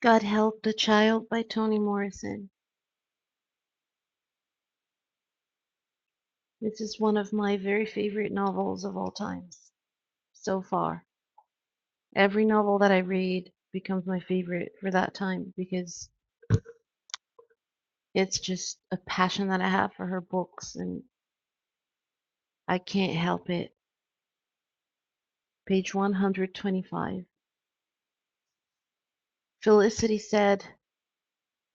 God Help the Child by Toni Morrison. This is one of my very favorite novels of all times so far. Every novel that I read becomes my favorite for that time because it's just a passion that I have for her books and I can't help it. Page 125. Felicity said,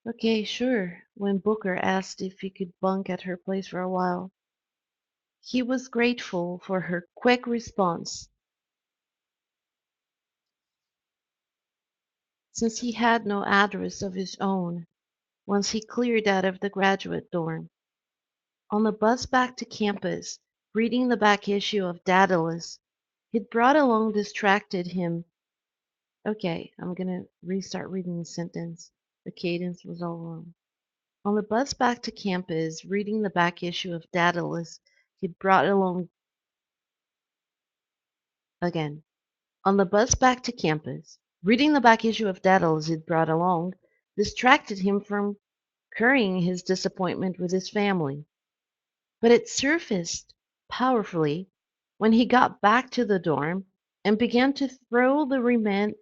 "Okay, sure," when Booker asked if he could bunk at her place for a while. He was grateful for her quick response, since he had no address of his own once he cleared out of the graduate dorm. On the bus back to campus, reading the back issue of Daedalus he'd brought along distracted him. Okay, I'm gonna restart reading the sentence. The cadence was all wrong. On the bus back to campus, reading the back issue of Daedalus he'd brought along again. On the bus back to campus, reading the back issue of Daedalus he'd brought along distracted him from currying his disappointment with his family. But it surfaced powerfully when he got back to the dorm and began to throw the remnants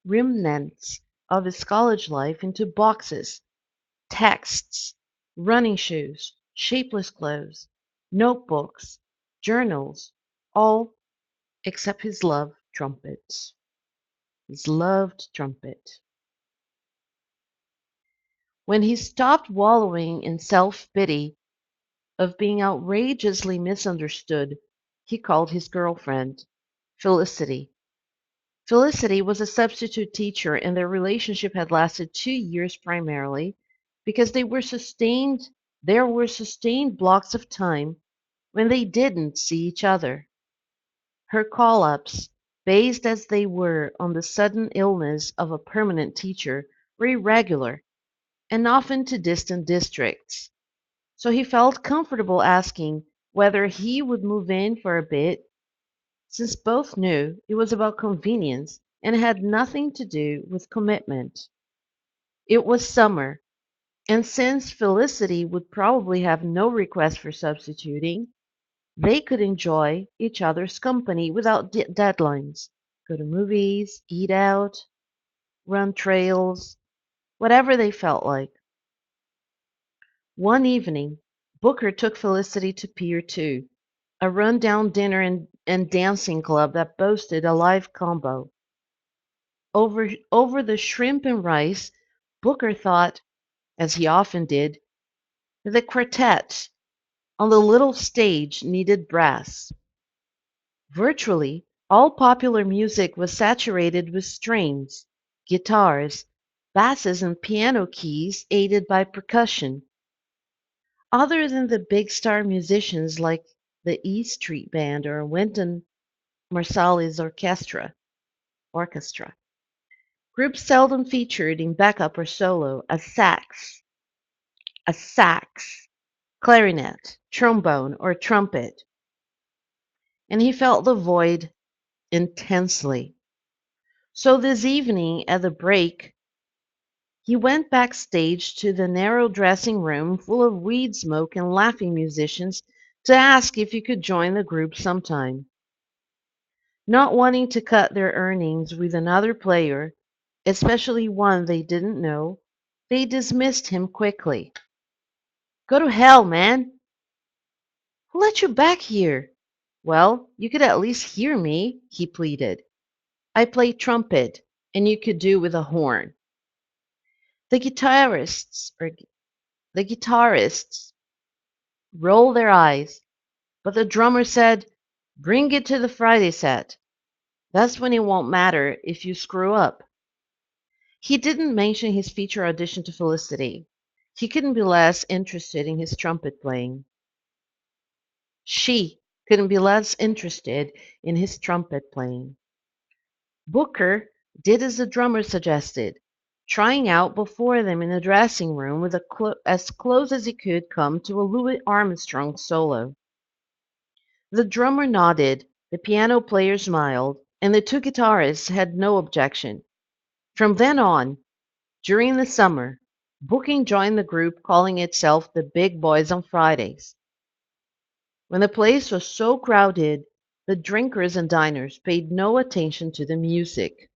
remnants of his college life into boxes, texts, running shoes, shapeless clothes, notebooks, journals, all except his loved trumpets. His loved trumpet. When he stopped wallowing in self-pity of being outrageously misunderstood, he called his girlfriend, Felicity. Felicity was a substitute teacher, and their relationship had lasted 2 years primarily because there were sustained blocks of time when they didn't see each other. Her call-ups, based as they were on the sudden illness of a permanent teacher, were irregular and often to distant districts. So he felt comfortable asking whether he would move in for a bit, since both knew it was about convenience and had nothing to do with commitment. It was summer, and since Felicity would probably have no request for substituting, they could enjoy each other's company without deadlines, go to movies, eat out, run trails, whatever they felt like. One evening, Booker took Felicity to Pier 2, a run-down dinner and dancing club that boasted a live combo. Over the shrimp and rice, Booker thought, as he often did, that the quartet on the little stage needed brass. Virtually all popular music was saturated with strings, guitars, basses and piano keys aided by percussion. Other than the big star musicians like the E Street Band or Wynton Marsali's orchestra. Groups seldom featured in backup or solo a sax, clarinet, trombone, or trumpet, and he felt the void intensely. So this evening at the break, he went backstage to the narrow dressing room full of weed smoke and laughing musicians to ask if he could join the group sometime. Not wanting to cut their earnings with another player, especially one they didn't know, they dismissed him quickly. Go to hell, man! Who let you back here? Well, you could at least hear me, he pleaded. I play trumpet, and you could do with a horn. The guitarists or the guitarists rolled their eyes, but the drummer said, "Bring it to the Friday set. That's when it won't matter if you screw up." He didn't mention his future audition to Felicity. He couldn't be less interested in his trumpet playing. She couldn't be less interested in his trumpet playing. Booker did as the drummer suggested, trying out before them in the dressing room with as close as he could come to a Louis Armstrong solo. The drummer nodded, the piano player smiled, and the two guitarists had no objection. From then on, during the summer, Booking joined the group calling itself the Big Boys on Fridays. When the place was so crowded, the drinkers and diners paid no attention to the music.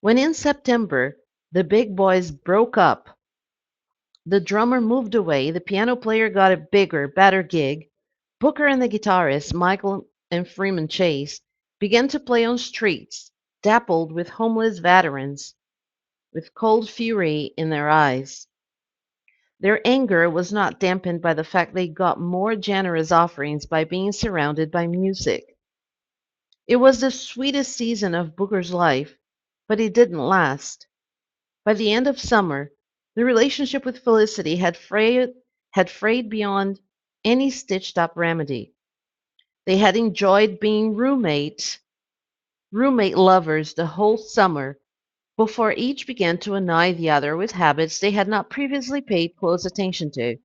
When in September the Big Boys broke up, the drummer moved away, the piano player got a bigger, better gig, Booker and the guitarists, Michael and Freeman Chase, began to play on streets, dappled with homeless veterans, with cold fury in their eyes. Their anger was not dampened by the fact they got more generous offerings by being surrounded by music. It was the sweetest season of Booker's life, but it didn't last. By the end of summer, the relationship with Felicity had frayed beyond any stitched up remedy. They had enjoyed being roommate lovers the whole summer before each began to annoy the other with habits they had not previously paid close attention to.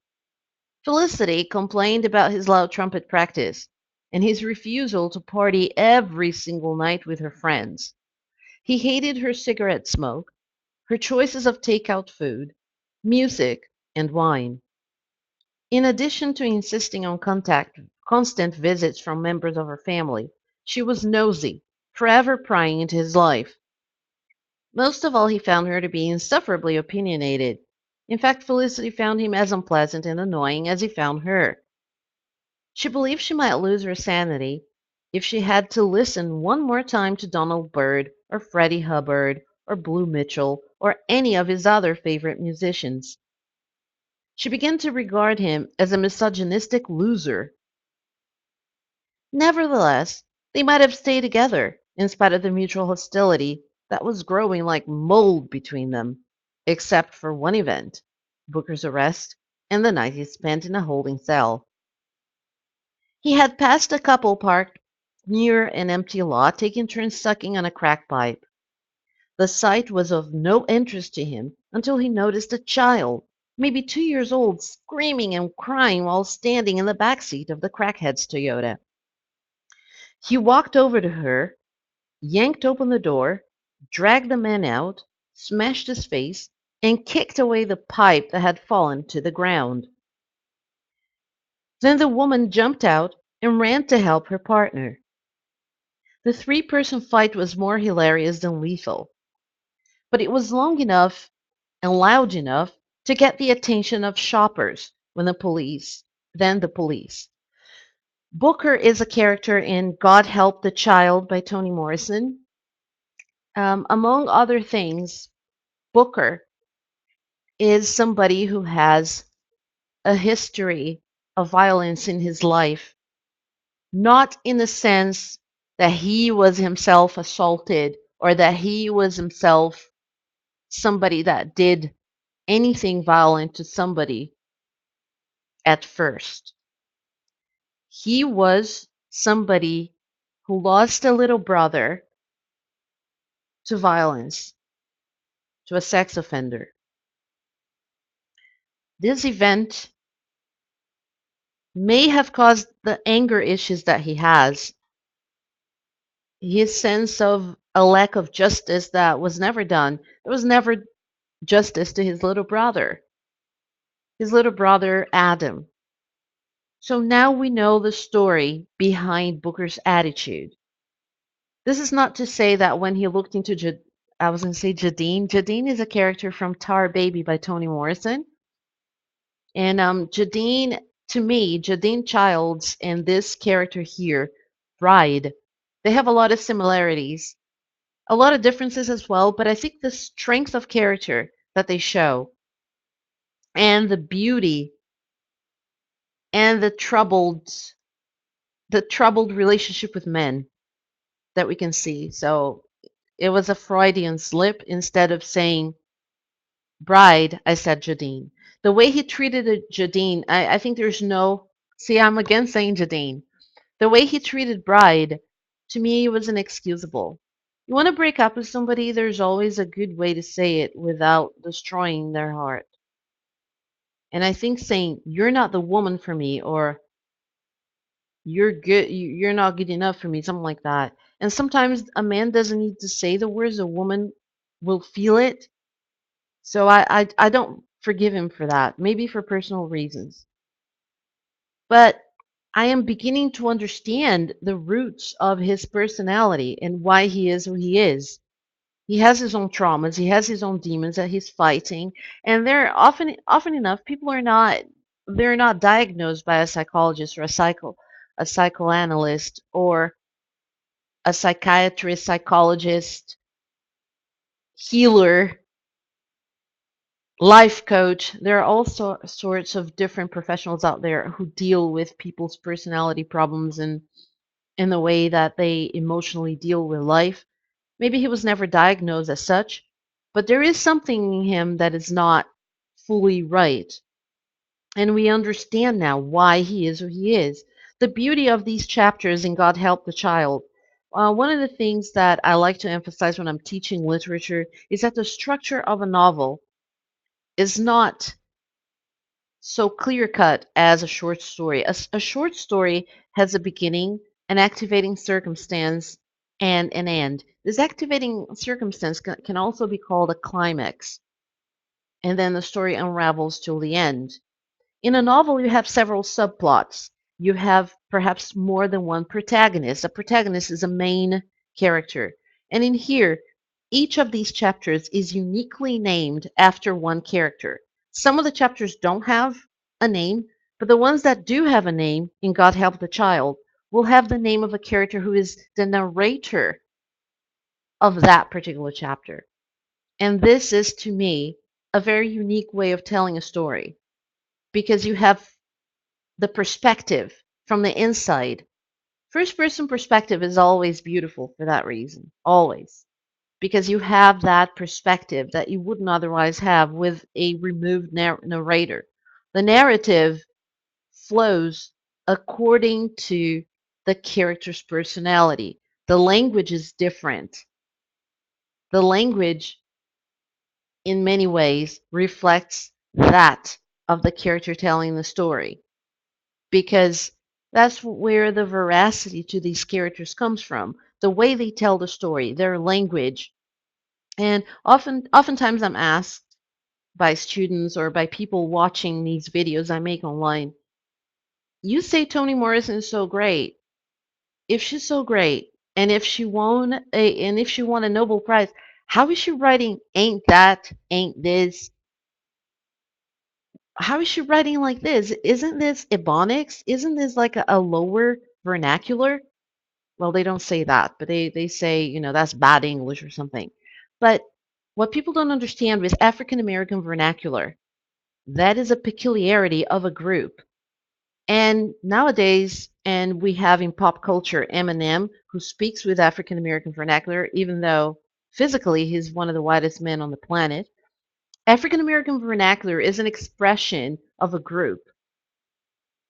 Felicity complained about his loud trumpet practice and his refusal to party every single night with her friends. He hated her cigarette smoke, her choices of takeout food, music, and wine. In addition to insisting on constant visits from members of her family, she was nosy, forever prying into his life. Most of all, he found her to be insufferably opinionated. In fact, Felicity found him as unpleasant and annoying as he found her. She believed she might lose her sanity if she had to listen one more time to Donald Byrd or Freddie Hubbard or Blue Mitchell or any of his other favorite musicians. She began to regard him as a misogynistic loser. Nevertheless, they might have stayed together in spite of the mutual hostility that was growing like mold between them, except for one event, Booker's arrest and the night he spent in a holding cell. He had passed a couple parked near an empty lot, taking turns sucking on a crack pipe. The sight was of no interest to him until he noticed a child, maybe 2 years old, screaming and crying while standing in the back seat of the crackhead's Toyota. He walked over to her, yanked open the door, dragged the man out, smashed his face, and kicked away the pipe that had fallen to the ground. Then the woman jumped out and ran to help her partner. The three-person fight was more hilarious than lethal, but it was long enough and loud enough to get the attention of shoppers then the police. Booker is a character in God Help the Child by Toni Morrison. Among other things, Booker is somebody who has a history of violence in his life, not in the sense that he was himself assaulted or that he was himself somebody that did anything violent to somebody at first. He was somebody who lost a little brother to violence, to a sex offender. This event may have caused the anger issues that he has, his sense of a lack of justice that was never done. There was never justice to his little brother Adam. So now we know the story behind Booker's attitude. This is not to say that when he looked into I was going to say Jadine. Jadine is a character from Tar Baby by Toni Morrison. And Jadine, to me, Jadine Childs and this character here, Bride, they have a lot of similarities, a lot of differences as well, but I think the strength of character that they show and the beauty and the troubled relationship with men that we can see. So it was a Freudian slip. Instead of saying Bride, I said Jadine. The way he treated Jadine, I think there's no. See, I'm again saying Jadine. The way he treated Bride, to me, was inexcusable. You want to break up with somebody, there's always a good way to say it without destroying their heart. And I think saying, you're not the woman for me, or you're not good enough for me, something like that, And sometimes a man doesn't need to say the words, a woman will feel it. So I don't forgive him for that, maybe for personal reasons. But I am beginning to understand the roots of his personality and why he is who he is. He has his own traumas, he has his own demons that he's fighting, and they're often enough people are not they're not diagnosed by a psychologist or a psychoanalyst or a psychiatrist, psychologist, healer, life coach. There are all sorts of different professionals out there who deal with people's personality problems and in the way that they emotionally deal with life. Maybe he was never diagnosed as such, but there is something in him that is not fully right. And we understand now why he is who he is. The beauty of these chapters in God Help the Child. One of the things that I like to emphasize when I'm teaching literature is that the structure of a novel is not so clear cut as a short story. A short story has a beginning, an activating circumstance, and an end. This activating circumstance can also be called a climax, and then the story unravels till the end. In a novel, you have several subplots. You have perhaps more than one protagonist. A protagonist is a main character. And in here, each of these chapters is uniquely named after one character. Some of the chapters don't have a name, but the ones that do have a name, in God Help the Child, will have the name of a character who is the narrator of that particular chapter. And this is, to me, a very unique way of telling a story because you have the perspective from the inside. First person perspective is always beautiful for that reason, always, because you have that perspective that you wouldn't otherwise have with a removed narrator. The narrative flows according to the character's personality. The language is different. The language, in many ways, reflects that of the character telling the story, because that's where the veracity to these characters comes from. The way they tell the story, their language. And oftentimes I'm asked by students or by people watching these videos I make online, you say Toni Morrison is so great. If she's so great, and if she won a Nobel Prize, how is she writing ain't that, ain't this? How is she writing like this? Isn't this Ebonics? Isn't this like a lower vernacular? Well, they don't say that, but they say, that's bad English or something. But what people don't understand is African American vernacular. That is a peculiarity of a group. And nowadays, and we have in pop culture Eminem, who speaks with African American vernacular, even though physically he's one of the whitest men on the planet. African American vernacular is an expression of a group.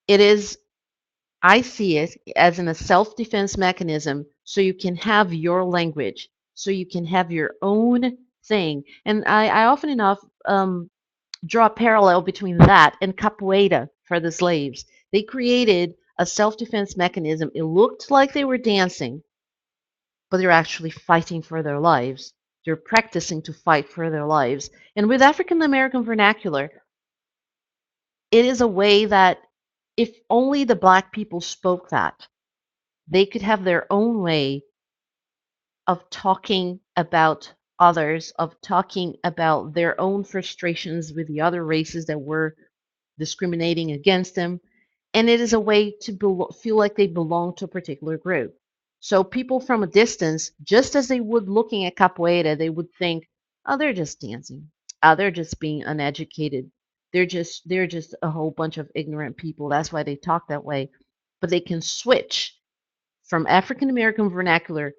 It is I see it as in a self-defense mechanism so you can have your language, so you can have your own thing. And I often enough draw a parallel between that and capoeira for the slaves. They created a self-defense mechanism. It looked like they were dancing, but they're actually fighting for their lives. They're practicing to fight for their lives. And with African American vernacular, it is a way that if only the black people spoke that, they could have their own way of talking about others, of talking about their own frustrations with the other races that were discriminating against them. And it is a way to feel like they belong to a particular group. So people from a distance, just as they would looking at capoeira, they would think, oh, they're just dancing. Oh, they're just being uneducated. They're just a whole bunch of ignorant people. That's why they talk that way. But they can switch from African American vernacular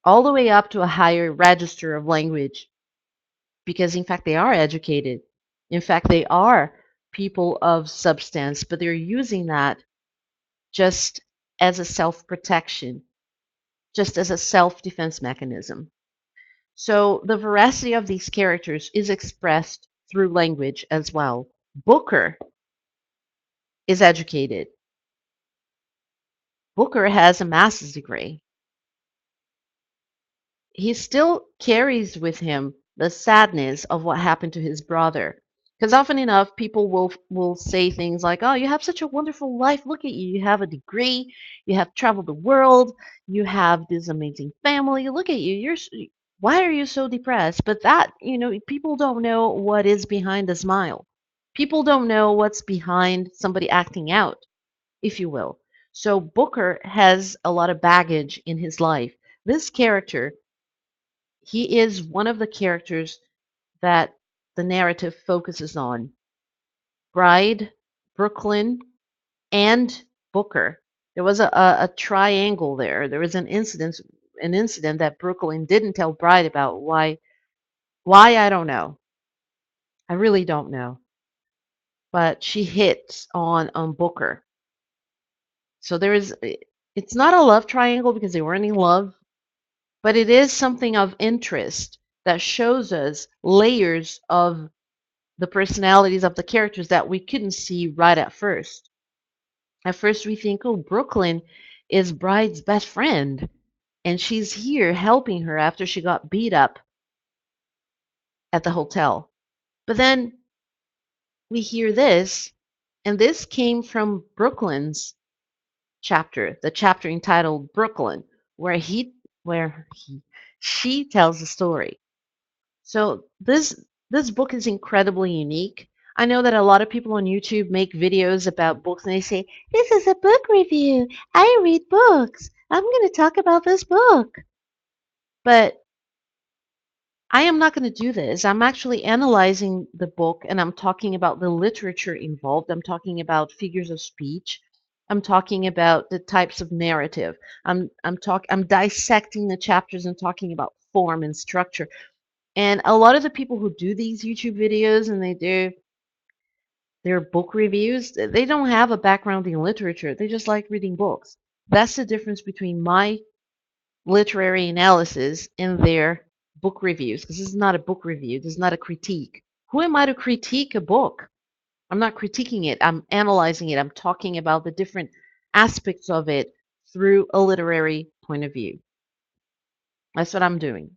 all the way up to a higher register of language because, in fact, they are educated. In fact, they are people of substance, but they're using that just as a self protection, just as a self defense mechanism. So the veracity of these characters is expressed through language as well. Booker is educated. Booker has a master's degree. he still carries with him the sadness of what happened to his brother. Because often enough, people will say things like, "Oh, you have such a wonderful life. Look at you. You have a degree. You have traveled the world. You have this amazing family. Look at you. Why are you so depressed?" But that, people don't know what is behind the smile. People don't know what's behind somebody acting out, if you will. So Booker has a lot of baggage in his life. This character, he is one of the characters that the narrative focuses on. Bride, Brooklyn, and Booker. There was a triangle there. There was an incident that Brooklyn didn't tell Bride about. Why I don't know. I really don't know. But she hits on Booker. So it's not a love triangle because they weren't in love, but it is something of interest that shows us layers of the personalities of the characters that we couldn't see right at first. At first, we think, oh, Brooklyn is Bride's best friend, and she's here helping her after she got beat up at the hotel. But then we hear this, and this came from Brooklyn's chapter, the chapter entitled Brooklyn, where she tells the story. So this book is incredibly unique. I know that a lot of people on YouTube make videos about books and they say, "This is a book review. I read books. I'm going to talk about this book." But I am not going to do this. I'm actually analyzing the book and I'm talking about the literature involved. I'm talking about figures of speech. I'm talking about the types of narrative. I'm dissecting the chapters and talking about form and structure. And a lot of the people who do these YouTube videos and they do their book reviews, they don't have a background in literature. They just like reading books. That's the difference between my literary analysis and their book reviews, because this is not a book review. This is not a critique. Who am I to critique a book? I'm not critiquing it. I'm analyzing it. I'm talking about the different aspects of it through a literary point of view. That's what I'm doing.